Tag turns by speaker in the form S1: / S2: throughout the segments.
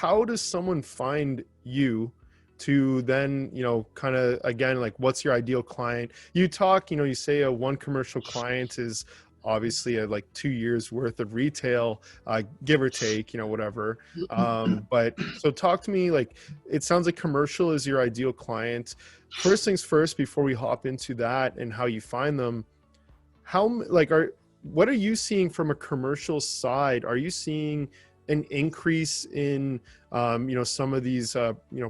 S1: how does someone find you to then, kind of, again, like, what's your ideal client? You talk, you say a one commercial client is obviously like 2 years worth of retail, give or take, whatever. But so talk to me, like, it sounds like commercial is your ideal client. First things first, before we hop into that and how you find them, what are you seeing from a commercial side? Are you seeing an increase in, some of these,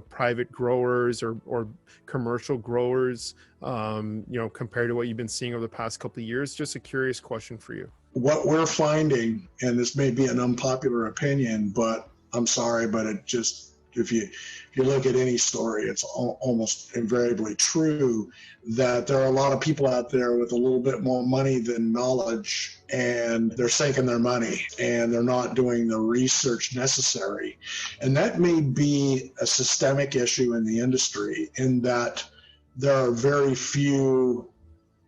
S1: private growers or commercial growers, compared to what you've been seeing over the past couple of years? Just a curious question for you.
S2: What we're finding, and this may be an unpopular opinion, but I'm sorry, but it just, if you look at any story, it's almost invariably true that there are a lot of people out there with a little bit more money than knowledge, and they're sinking their money and they're not doing the research necessary. And that may be a systemic issue in the industry, in that there are very few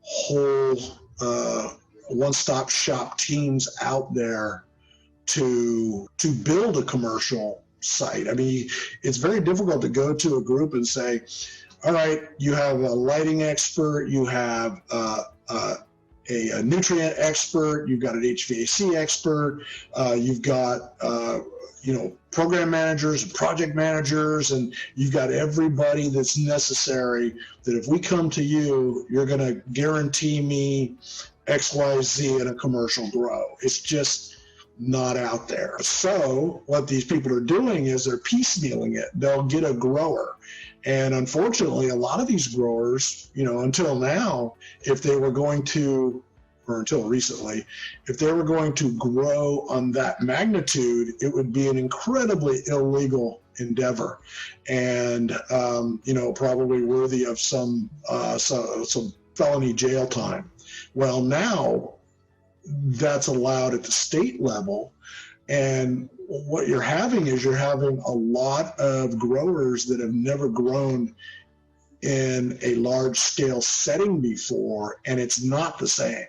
S2: whole one-stop shop teams out there to build a commercial site. I mean, it's very difficult to go to a group and say, all right, you have a lighting expert, you have a nutrient expert, you've got an HVAC expert, you've got program managers and project managers, and you've got everybody that's necessary, that if we come to you, you're going to guarantee me XYZ in a commercial grow. It's just not out there. So what these people are doing is they're piecemealing it. They'll get a grower. And unfortunately, a lot of these growers, until now, if they were going to, or until recently, if they were going to grow on that magnitude, it would be an incredibly illegal endeavor, and probably worthy of some felony jail time. Well, now that's allowed at the state level, and what you're having is a lot of growers that have never grown in a large scale setting before, and it's not the same.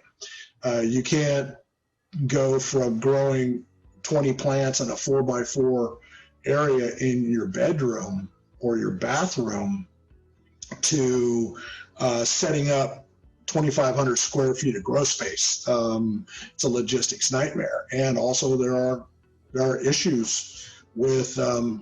S2: You can't go from growing 20 plants in a 4x4 area in your bedroom or your bathroom to setting up 2,500 square feet of grow space. It's a logistics nightmare. And also there are issues with, there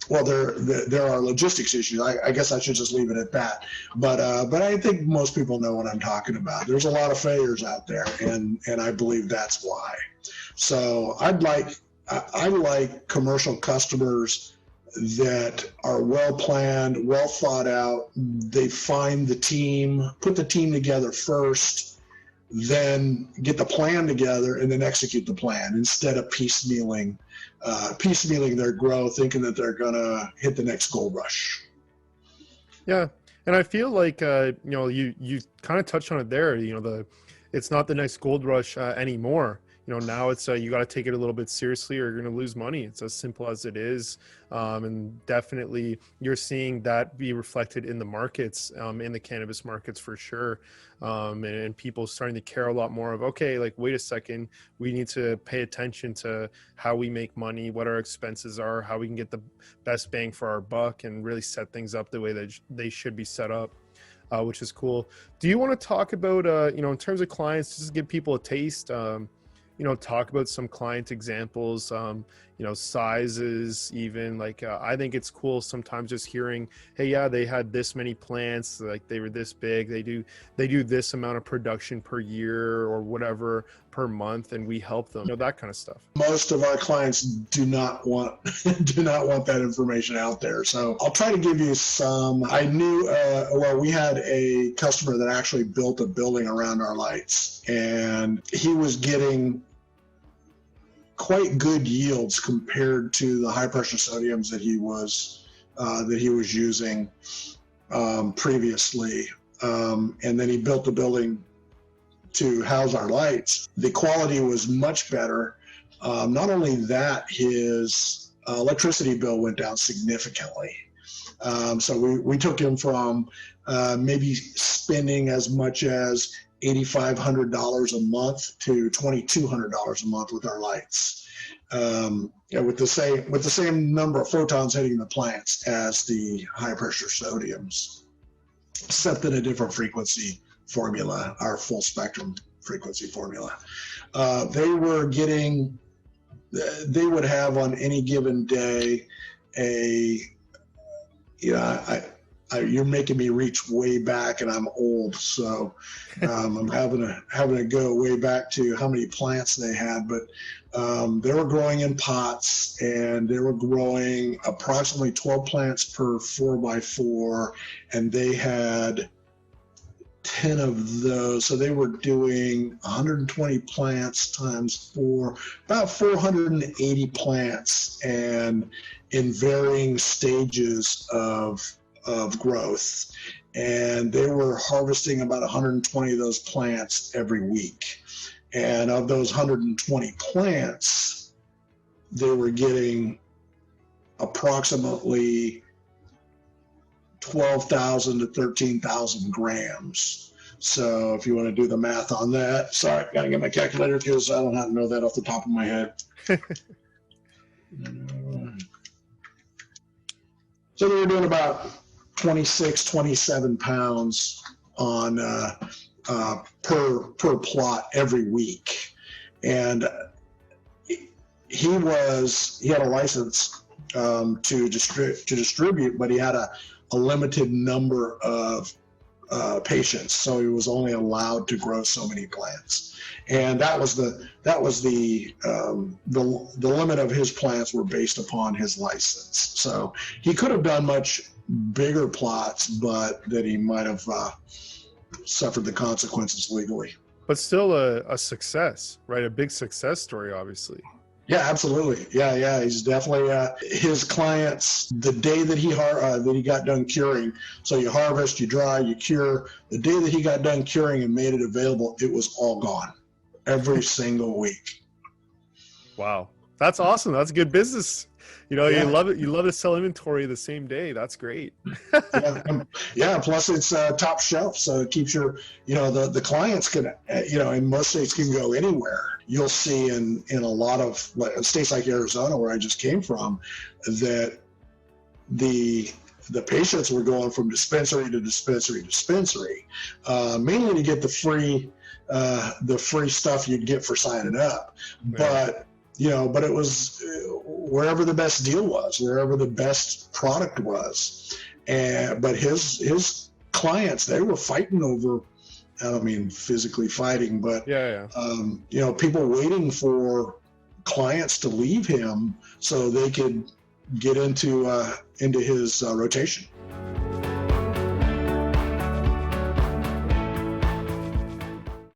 S2: are logistics issues. I guess I should just leave it at that. But I think most people know what I'm talking about. There's a lot of failures out there, and I believe that's why. So I like commercial customers that are well planned, well thought out. They find the team, put the team together first, then get the plan together, and then execute the plan instead of piecemealing their growth, thinking that they're gonna hit the next gold rush.
S1: Yeah, and I feel like you kind of touched on it there. It's not the next gold rush anymore. Now it's you got to take it a little bit seriously, or you're going to lose money. It's as simple as it is. And definitely you're seeing that be reflected in the markets, in the cannabis markets for sure. And people starting to care a lot more of, okay, like, wait a second, we need to pay attention to how we make money, what our expenses are, how we can get the best bang for our buck, and really set things up the way that they should be set up. Which is cool. Do you want to talk about, in terms of clients, just to give people a taste, talk about some client examples, sizes, even, like, I think it's cool sometimes just hearing, hey, yeah, they had this many plants, like they were this big, they do this amount of production per year or whatever per month, and we help them, that kind of stuff.
S2: Most of our clients do not want that information out there. So I'll try to give you some. I knew, we had a customer that actually built a building around our lights, and he was getting quite good yields compared to the high pressure sodiums that he was using previously. And then he built the building to house our lights. The quality was much better. Not only that, his electricity bill went down significantly. So we took him from maybe spending as much as $8,500 a month to $2,200 a month with our lights. With the same number of photons hitting the plants as the high pressure sodiums, except in a different frequency formula, our full spectrum frequency formula. They would have on any given day you're making me reach way back, and I'm old, so I'm having to go way back to how many plants they had. But they were growing in pots, and they were growing approximately 12 plants per 4x4, and they had 10 of those. So they were doing 120 plants times 4, about 480 plants, and in varying stages of growth. And they were harvesting about 120 of those plants every week. And of those 120 plants, they were getting approximately 12,000 to 13,000 grams. So if you want to do the math on that, sorry, I gotta get my calculator because I don't have to know that off the top of my head. So they were doing about 26, 27 pounds on per plot every week. And he had a license to distribute, but he had a limited number of patients, so he was only allowed to grow so many plants, and that was the limit of his plants were based upon his license. So he could have done much bigger plots, but that he might have suffered the consequences legally.
S1: But still a success, right? A big success story, obviously.
S2: Yeah, absolutely. Yeah. He's definitely his clients. The day that he got done curing, so you harvest, you dry, you cure. The day that he got done curing and made it available, it was all gone, every single week.
S1: Wow, that's awesome. That's good business. You know, yeah. You love to sell inventory the same day. That's great.
S2: Yeah. Plus it's top shelf, so it keeps the clients can, in most states can go anywhere. You'll see in a lot of states like Arizona, where I just came from, that the patients were going from dispensary to dispensary, mainly to get the free stuff you'd get for signing up. Yeah. But it was wherever the best deal was, wherever the best product was. But his clients, they were fighting over, I don't mean physically fighting, but people waiting for clients to leave him so they could get into his rotation.